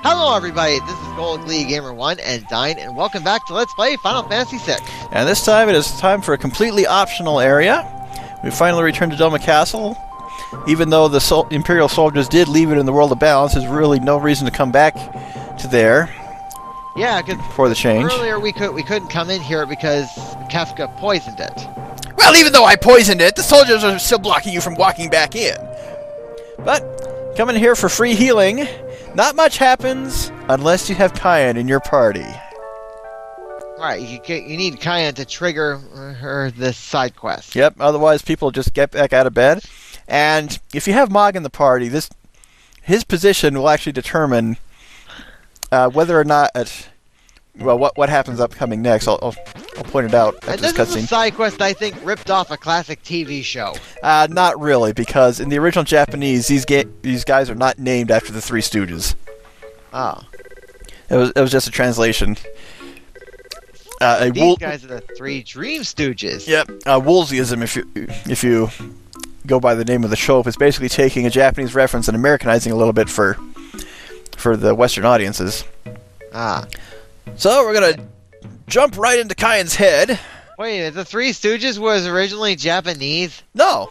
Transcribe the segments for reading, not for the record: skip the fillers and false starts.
Hello everybody, this is Gold Glee Gamer 1 and Dyne, and welcome back to Let's Play Final Fantasy VI. And this time it is time for a completely optional area. We finally returned to Doma Castle. Even though the Imperial soldiers did leave it in the World of Balance, there's really no reason to come back to there. Yeah, because for the change. Earlier we couldn't come in here because Kefka poisoned it. Well, even though I poisoned it, the soldiers are still blocking you from walking back in. But come in here for free healing. Not much happens unless you have Cyan in your party. Right, you need Cyan to trigger this side quest. Yep, otherwise people just get back out of bed. And if you have Mog in the party, his position will actually determine whether or not what happens upcoming next. I'll point it out after this cutscene. This is a side quest I think ripped off a classic TV show. Not really, because in the original Japanese, these guys are not named after the Three Stooges. Oh. It was just a translation. These guys are the Three Dream Stooges. Yep. Woolseyism, if you go by the name of the trope, is basically taking a Japanese reference and Americanizing a little bit for the Western audiences. Ah. So we're gonna jump right into Cyan's head. Wait, the Three Stooges was originally Japanese? No.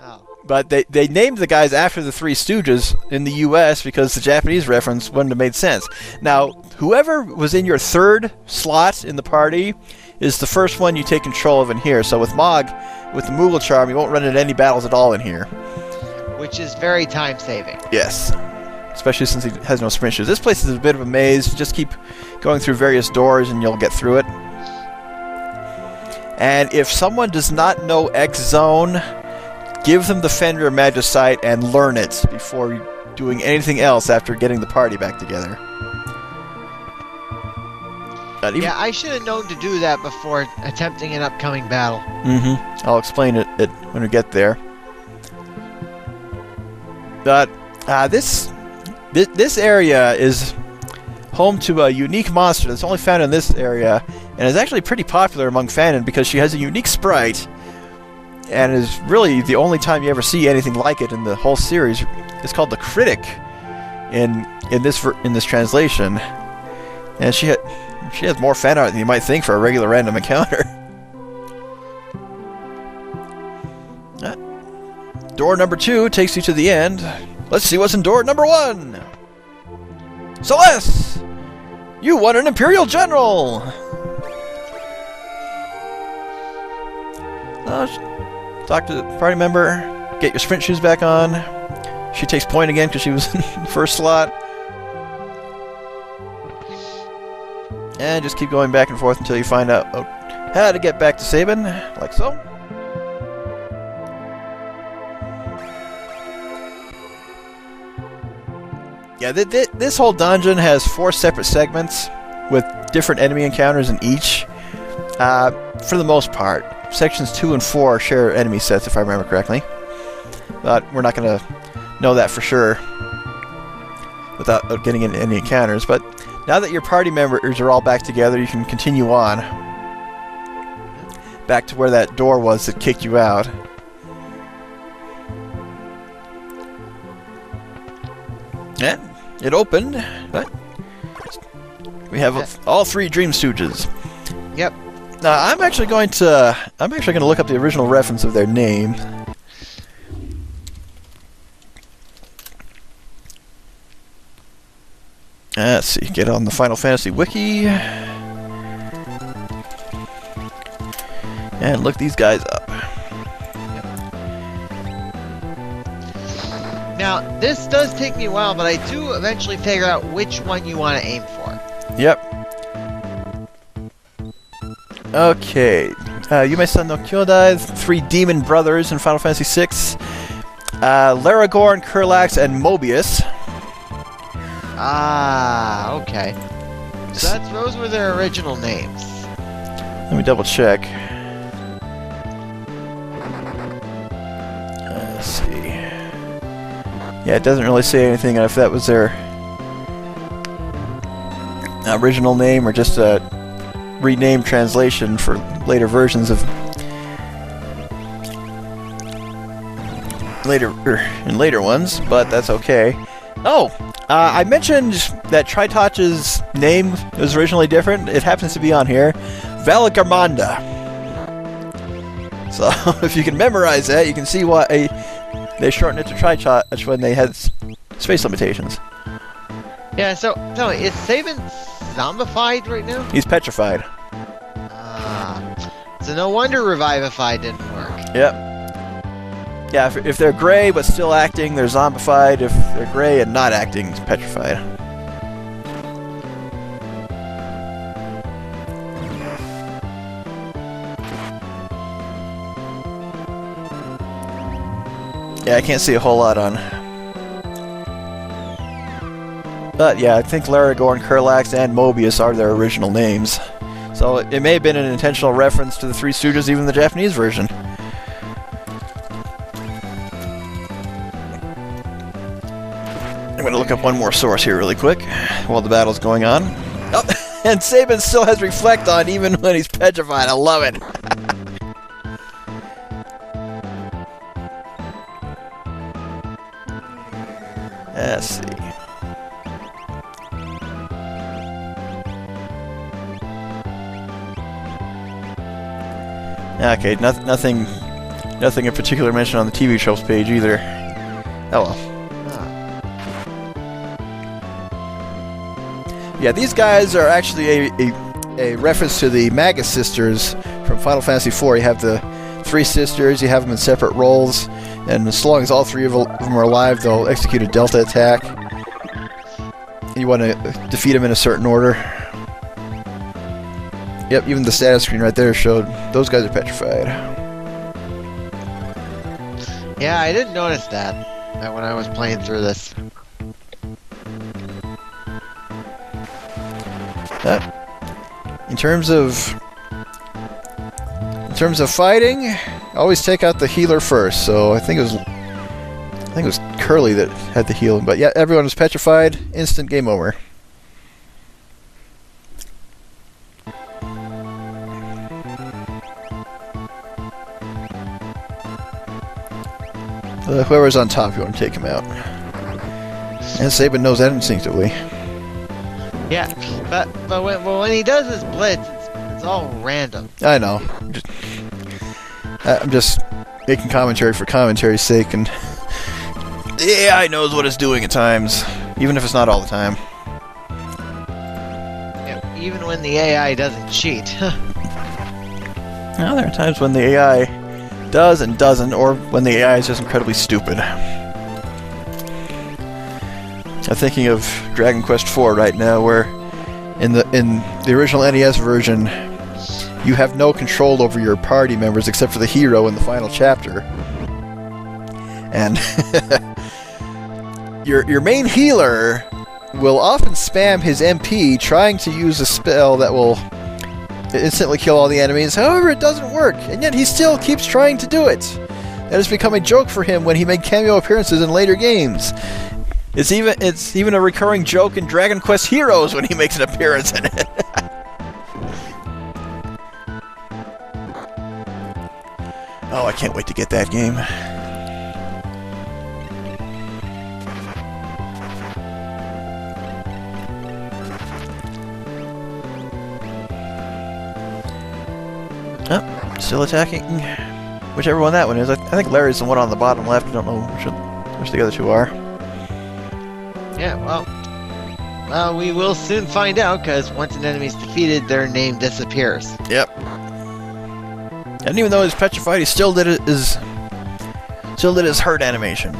Oh. But they named the guys after the Three Stooges in the U.S. because the Japanese reference wouldn't have made sense. Now, whoever was in your third slot in the party is the first one you take control of in here. So with Mog, with the Moogle Charm, you won't run into any battles at all in here. Which is very time-saving. Yes. Especially since he has no sprint shoes. This place is a bit of a maze. Just keep going through various doors and you'll get through it. And if someone does not know X Zone, give them the Fenrir Magicite and learn it before doing anything else after getting the party back together. Yeah, I should have known to do that before attempting an upcoming battle. Mm-hmm. I'll explain it when we get there. But this area is home to a unique monster that's only found in this area, and is actually pretty popular among fanon because she has a unique sprite, and is really the only time you ever see anything like it in the whole series. It's called the Critic in this translation, and she has more fan art than you might think for a regular random encounter. Door number 2 takes you to the end. Let's see what's in door number 1. Celeste! You won an Imperial General! Talk to the party member, get your sprint shoes back on. She takes point again because she was in the first slot. And just keep going back and forth until you find out how to get back to Sabin, like so. Yeah, this whole dungeon has 4 separate segments with different enemy encounters in each. For the most part, sections 2 and 4 share enemy sets, if I remember correctly. But we're not going to know that for sure without getting into any encounters. But now that your party members are all back together, you can continue on back to where that door was that kicked you out. Yeah, it opened, but we have all 3 Dream Stooges. Yep. Now I'm actually going to look up the original reference of their name. Let's see, get on the Final Fantasy Wiki and look these guys up. Now, this does take me a while, but I do eventually figure out which one you want to aim for. Yep. Okay. Yume San no Kyodai, 3 demon brothers in Final Fantasy VI. Laragorn, Kurlax, and Mobius. Ah, okay. So those were their original names. Let me double check. Let's see. Yeah, it doesn't really say anything if that was their original name or just a renamed translation for later versions of later ones, but that's okay. Oh, I mentioned that Tritoch's name was originally different. It happens to be on here. Valagarmanda. So, if you can memorize that, you can see why they shortened it to Tritoch when they had space limitations. Yeah, so is Sabin zombified right now? He's petrified. So no wonder Revivify didn't work. Yep. Yeah, if they're gray but still acting, they're zombified. If they're gray and not acting, it's petrified. Yeah, I can't see a whole lot on. But yeah, I think Laragorn, Kurlax, and Mobius are their original names. So it may have been an intentional reference to the Three Stooges, even the Japanese version. I'm going to look up one more source here really quick while the battle's going on. Oh, and Sabin still has Reflect on even when he's petrified. I love it. Let's see. Okay, nothing in particular mentioned on the TV tropes page either. Oh well. Yeah, these guys are actually a reference to the Magus sisters from Final Fantasy IV. You have the three sisters, you have them in separate roles, and as long as all three of them are alive, they'll execute a Delta attack. And you want to defeat them in a certain order. Yep, even the status screen right there showed those guys are petrified. Yeah, I didn't notice that when I was playing through this. In terms of fighting, always take out the healer first. So I think it was Curly that had the healing. But yeah, everyone was petrified. Instant game over. Whoever's on top, you want to take him out. And Sabin knows that instinctively. Yeah, but when he does his blitz, it's all random. I know. I'm just making commentary for commentary's sake, and the AI knows what it's doing at times, even if it's not all the time. Yeah, even when the AI doesn't cheat. Well, there are times when the AI does and doesn't, or when the AI is just incredibly stupid. I'm thinking of Dragon Quest IV right now, where in the original NES version, you have no control over your party members except for the hero in the final chapter. And your main healer will often spam his MP trying to use a spell that will instantly kill all the enemies. However, it doesn't work, and yet he still keeps trying to do it. That has become a joke for him when he made cameo appearances in later games. It's even a recurring joke in Dragon Quest Heroes when he makes an appearance in it. Oh, I can't wait to get that game. Oh, still attacking. Whichever one that one is. I think Larry's the one on the bottom left. I don't know which the other two are. Yeah, well, we will soon find out, because once an enemy's defeated, their name disappears. Yep. And even though he's petrified, he still did his hurt animation.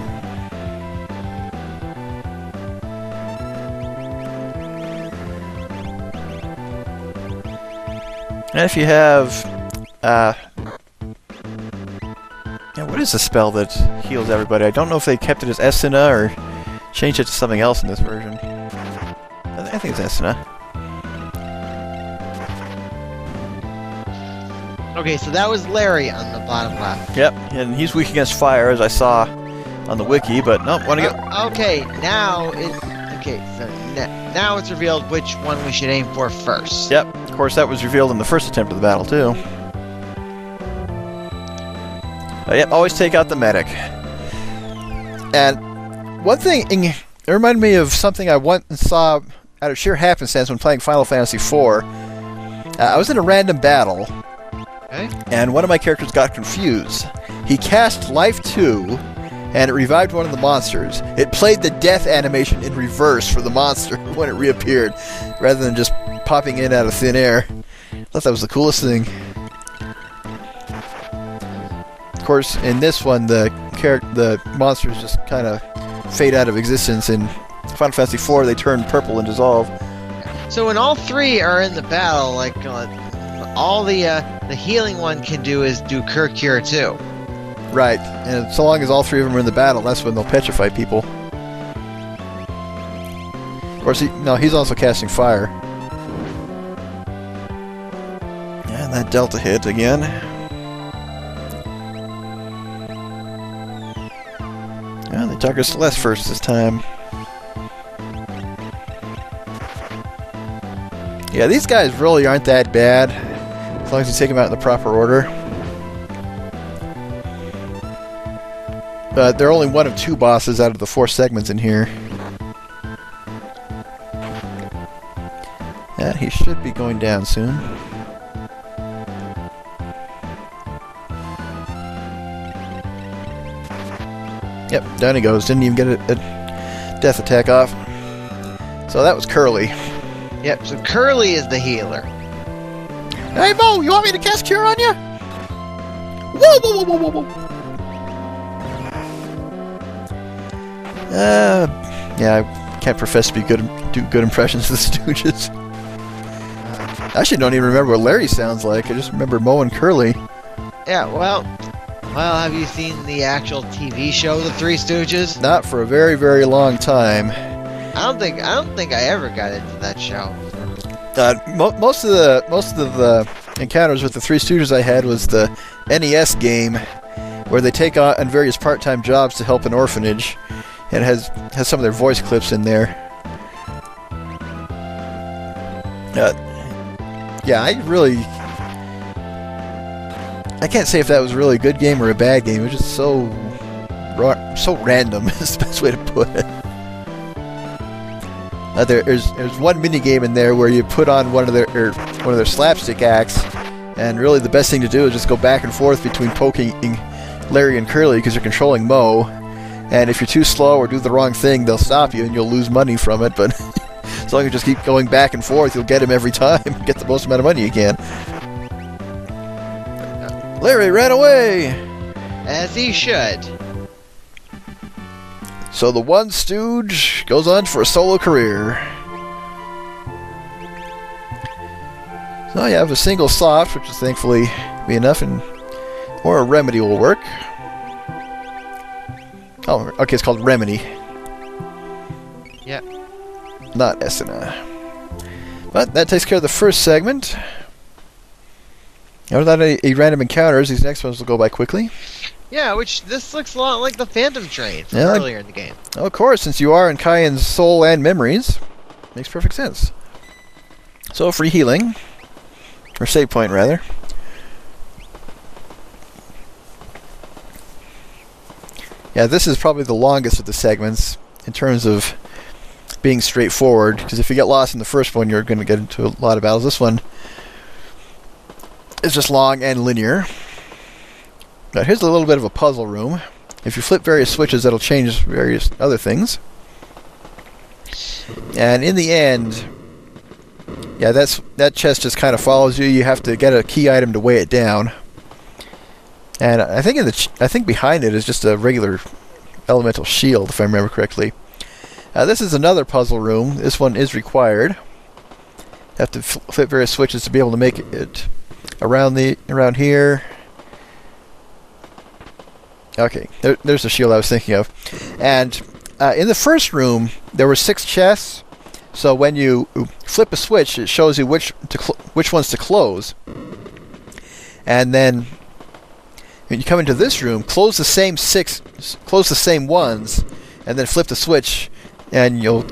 And if you have, yeah, what is the spell that heals everybody? I don't know if they kept it as Esuna or changed it to something else in this version. I think it's Esuna. Okay, so that was Larry on the bottom left. Yep, and he's weak against fire, as I saw on the wiki, but no, want to go... Okay, now it's revealed which one we should aim for first. Yep, of course that was revealed in the first attempt of the battle, too. Yep, always take out the medic. And one thing it reminded me of something I once saw out of sheer happenstance when playing Final Fantasy IV. I was in a random battle, Okay. and one of my characters got confused. He cast Life 2, and it revived one of the monsters. It played the death animation in reverse for the monster when it reappeared, rather than just popping in out of thin air. I thought that was the coolest thing. Of course, in this one, the monsters just kind of fade out of existence. In Final Fantasy IV, they turn purple and dissolve. So when all three are in the battle, like all the healing one can do is do Cure too. Right, and so long as all three of them are in the battle, that's when they'll petrify people. Of course, he's also casting fire. And that Delta hit again. And they target Celeste first this time. Yeah, these guys really aren't that bad, as long as you take them out in the proper order. But they're only one of 2 bosses out of the 4 segments in here. Yeah, he should be going down soon. Yep, down he goes. Didn't even get a death attack off. So that was Curly. Yep, so Curly is the healer. Hey Mo, you want me to cast Cure on you? Whoa, whoa, whoa, whoa, whoa, whoa. Yeah, I can't profess to be do good impressions of the Stooges. I actually don't even remember what Larry sounds like. I just remember Mo and Curly. Yeah, well, have you seen the actual TV show, The Three Stooges? Not for a very, very long time. I don't think I ever got into that show. Most of the encounters with the Three Stooges I had was the NES game, where they take on various part-time jobs to help an orphanage, and it has some of their voice clips in there. Yeah, I can't say if that was really a good game or a bad game. It was just so random is the best way to put it. There's one mini game in there where you put on one of their slapstick acts, and really the best thing to do is just go back and forth between poking Larry and Curly because you're controlling Mo, and if you're too slow or do the wrong thing, they'll stop you and you'll lose money from it. But as long as you just keep going back and forth, you'll get him every time. Get the most amount of money you can. Larry ran away! As he should. So the one stooge goes on for a solo career. So you have a single soft, which is thankfully be enough, or a remedy will work. Oh, okay, it's called Remedy. Yeah. Not Esena. But that takes care of the first segment. Now, without any random encounters, these next ones will go by quickly. Yeah, which this looks a lot like the Phantom Train from Yeah, earlier in the game. Oh, of course, since you are in Cyan's soul and memories, makes perfect sense. So, free healing. Or save point, rather. Yeah, this is probably the longest of the segments in terms of being straightforward, because if you get lost in the first one, you're going to get into a lot of battles. This one is just long and linear. Now, here's a little bit of a puzzle room. If you flip various switches, that'll change various other things. And in the end, yeah, that chest just kind of follows you. You have to get a key item to weigh it down. And I think behind it is just a regular elemental shield, if I remember correctly. This is another puzzle room. This one is required. You have to flip various switches to be able to make it around here. Okay, there's the shield I was thinking of. And in the first room, there were 6 chests. So when you flip a switch, it shows you which ones to close. And then when you come into this room, close the same ones, and then flip the switch, and you'll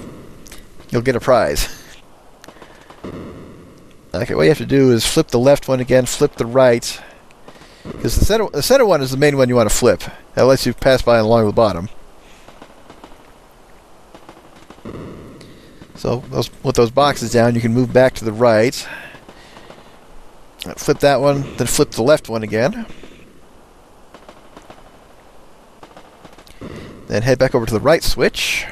get a prize. Okay, what you have to do is flip the left one again, flip the right. Because the center one is the main one you want to flip. That lets you pass by along the bottom. So with those boxes down, you can move back to the right. Flip that one, then flip the left one again. Then head back over to the right switch.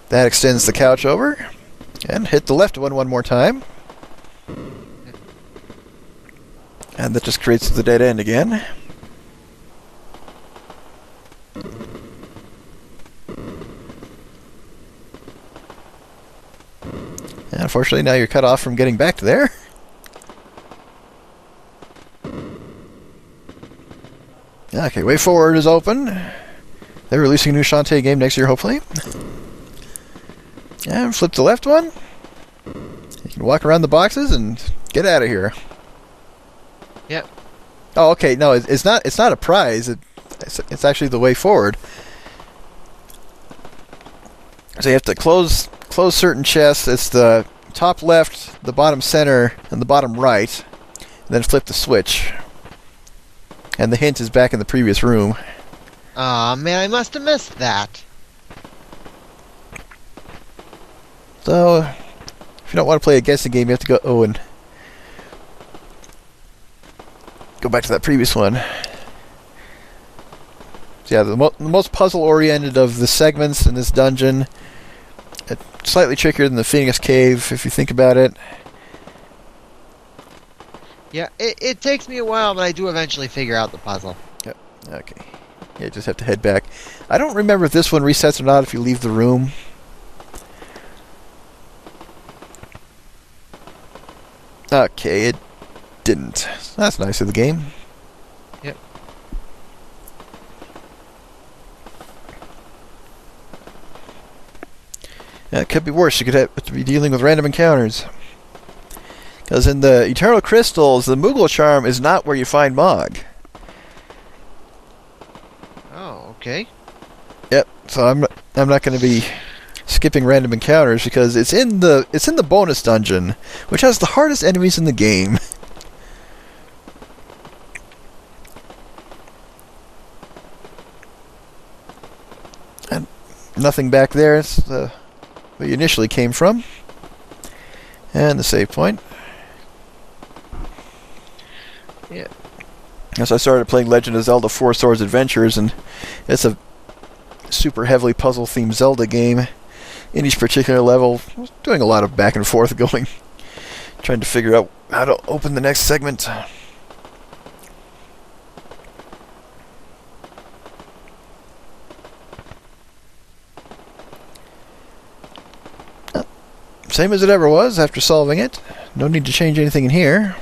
That extends the couch over. And hit the left one more time. And that just creates the dead end again. And unfortunately, now you're cut off from getting back to there. Okay, Way Forward is open. They're releasing a new Shantae game next year, hopefully. And flip the left one. You can walk around the boxes and get out of here. Yep. Oh, okay. No, it's not. It's not a prize. It's actually the way forward. So you have to close certain chests. It's the top left, the bottom center, and the bottom right. And then flip the switch. And the hint is back in the previous room. Aw, man, I must have missed that. So, if you don't want to play a guessing game, you have to go and go back to that previous one. So yeah, the most puzzle-oriented of the segments in this dungeon. It's slightly trickier than the Phoenix Cave, if you think about it. Yeah, it takes me a while, but I do eventually figure out the puzzle. Yep. Okay. Yeah, just have to head back. I don't remember if this one resets or not if you leave the room. Okay, it didn't. That's nice of the game. Yep. Yeah, it could be worse. You could have to be dealing with random encounters. Because in the Eternal Crystals, the Moogle Charm is not where you find Mog. Oh, okay. Yep. So I'm not going to be skipping random encounters because it's in the bonus dungeon, which has the hardest enemies in the game. And nothing back there. It's where you initially came from. And the save point. Yeah. As I started playing Legend of Zelda 4 Swords Adventures, and it's a super heavily puzzle-themed Zelda game. In each particular level, I was doing a lot of back and forth going, trying to figure out how to open the next segment. Same as it ever was after solving it. No need to change anything in here.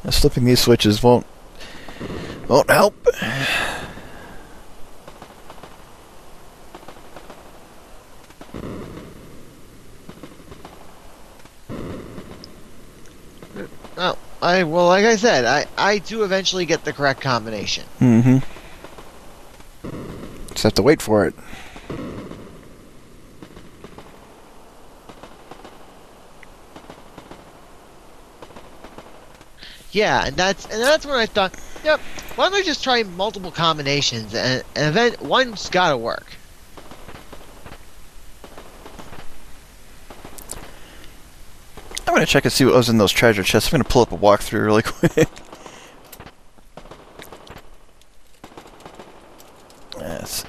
Slipping these switches won't help. Oh, well, like I said, I do eventually get the correct combination. Mm-hmm. Just have to wait for it. Yeah, and that's when I thought, yep, why don't I just try multiple combinations and event one's gotta work. I'm gonna check and see what was in those treasure chests. I'm gonna pull up a walkthrough really quick. Let's see.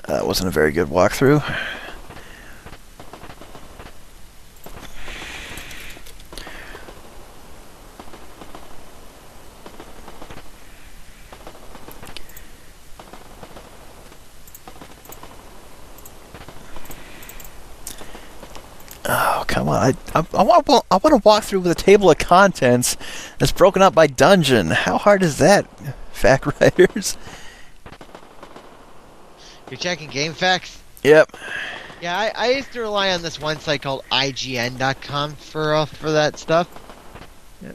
That wasn't a very good walkthrough. Oh, come on. I want to walk through with a table of contents that's broken up by dungeon. How hard is that, fact writers? You're checking game facts? Yep. Yeah, I used to rely on this one site called IGN.com for that stuff. Yeah,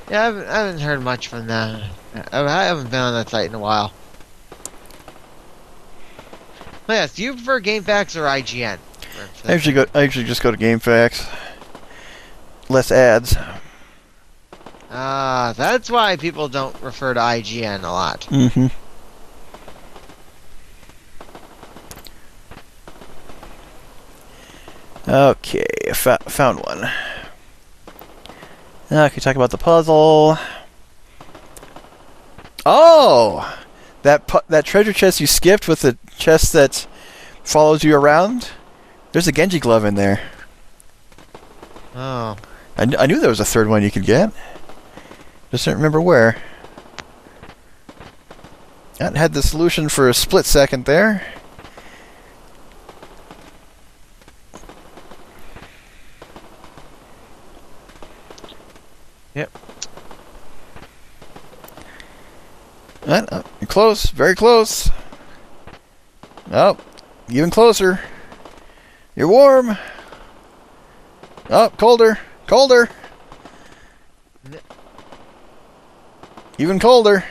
yeah, I haven't heard much from that. I haven't been on that site in a while. Oh, yes, do you prefer GameFAQs or IGN? I usually just go to GameFAQs. Less ads. Ah, that's why people don't refer to IGN a lot. Mm-hmm. Okay, I found one. Now I can talk about the puzzle. Oh! That treasure chest you skipped with the chest that follows you around? There's a Genji glove in there. Oh. I knew there was a third one you could get. Just don't remember where. I had the solution for a split second there. Yep. You're close, very close. Oh, even closer. You're warm. Oh, colder, colder. Even colder.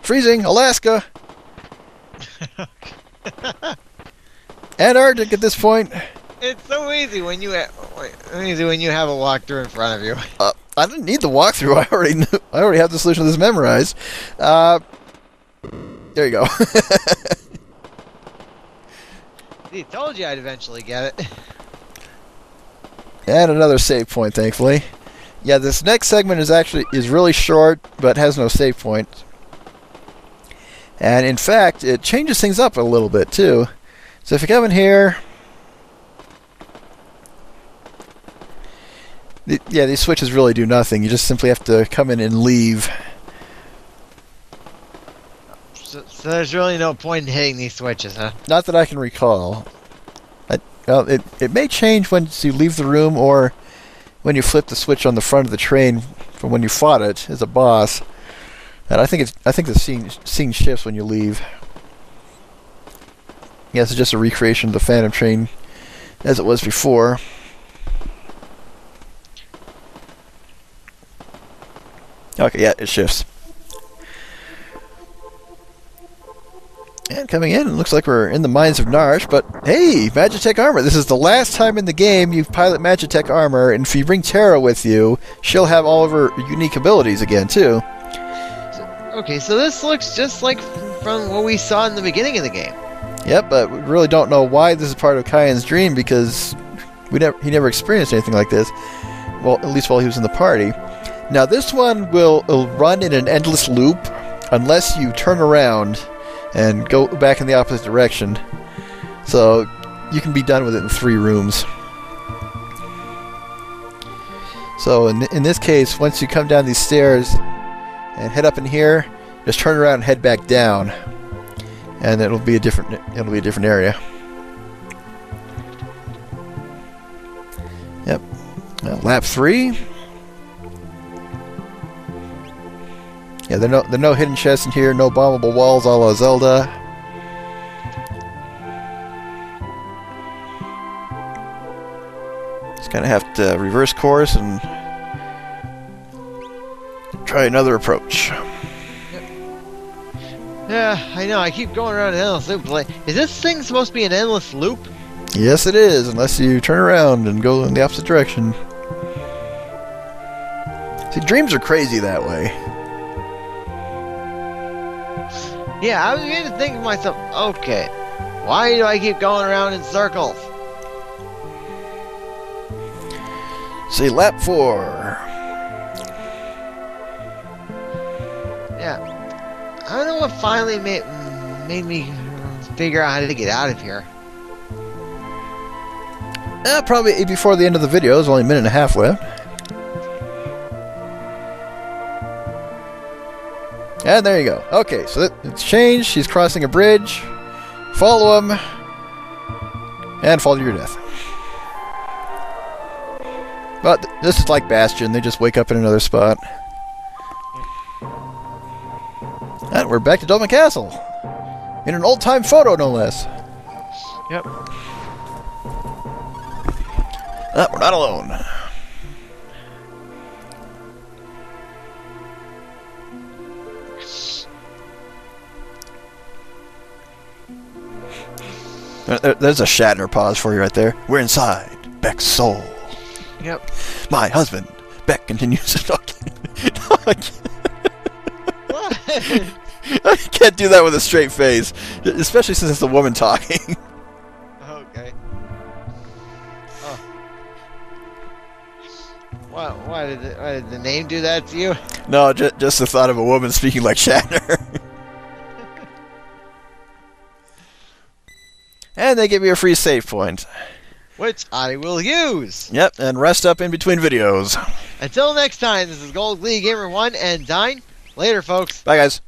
Freezing, Alaska. Antarctic at this point. It's so easy when you have a walkthrough in front of you. I didn't need the walkthrough. I already have the solution to this memorized. There you go. See, told you I'd eventually get it. And another save point, thankfully. Yeah, this next segment is really short, but has no save point. And in fact, it changes things up a little bit too. So if you come in here, these switches really do nothing. You just simply have to come in and leave. So there's really no point in hitting these switches, huh? Not that I can recall. It may change once you leave the room or when you flip the switch on the front of the train from when you fought it as a boss. And I think the scene shifts when you leave. Yeah, it's just a recreation of the Phantom Train as it was before. Okay, yeah, it shifts. And coming in, it looks like we're in the Mines of Narsh, but hey, Magitech armor. This is the last time in the game you pilot Magitech armor, and if you bring Terra with you, she'll have all of her unique abilities again, too. Okay, so this looks just like from what we saw in the beginning of the game. Yep, but we really don't know why this is part of Cyan's dream, because he never experienced anything like this. Well, at least while he was in the party. Now, this one will run in an endless loop unless you turn around and go back in the opposite direction. So you can be done with it in 3 rooms. So in this case, once you come down these stairs and head up in here, just turn around and head back down, and it'll be a different area. Yep. Lap 3. Yeah, there are no hidden chests in here, no bombable walls a la Zelda. Just kind of have to reverse course and try another approach. Yeah, I know. I keep going around an endless loop. Like, is this thing supposed to be an endless loop? Yes, it is, unless you turn around and go in the opposite direction. See, dreams are crazy that way. Yeah, I was beginning to think to myself, okay, why do I keep going around in circles? See, lap 4. Yeah. I don't know what finally made me figure out how to get out of here. Probably before the end of the video. There's only a minute and a half left. And there you go. Okay, so it's changed. He's crossing a bridge. Follow him. And fall to your death. But this is like Bastion. They just wake up in another spot. And we're back to Doma Castle. In an old-time photo, no less. Yep. We're not alone. There's a Shatner pause for you right there. We're inside Beck's soul. Yep. My husband, Beck, continues to talk. What? I can't do that with a straight face, especially since it's a woman talking. Okay. Oh. Why did the name do that to you? No, just the thought of a woman speaking like Shatner. And they give you a free save point. Which I will use. Yep, and rest up in between videos. Until next time, this is Gold League Gamer 1 and Dyne. Later, folks. Bye, guys.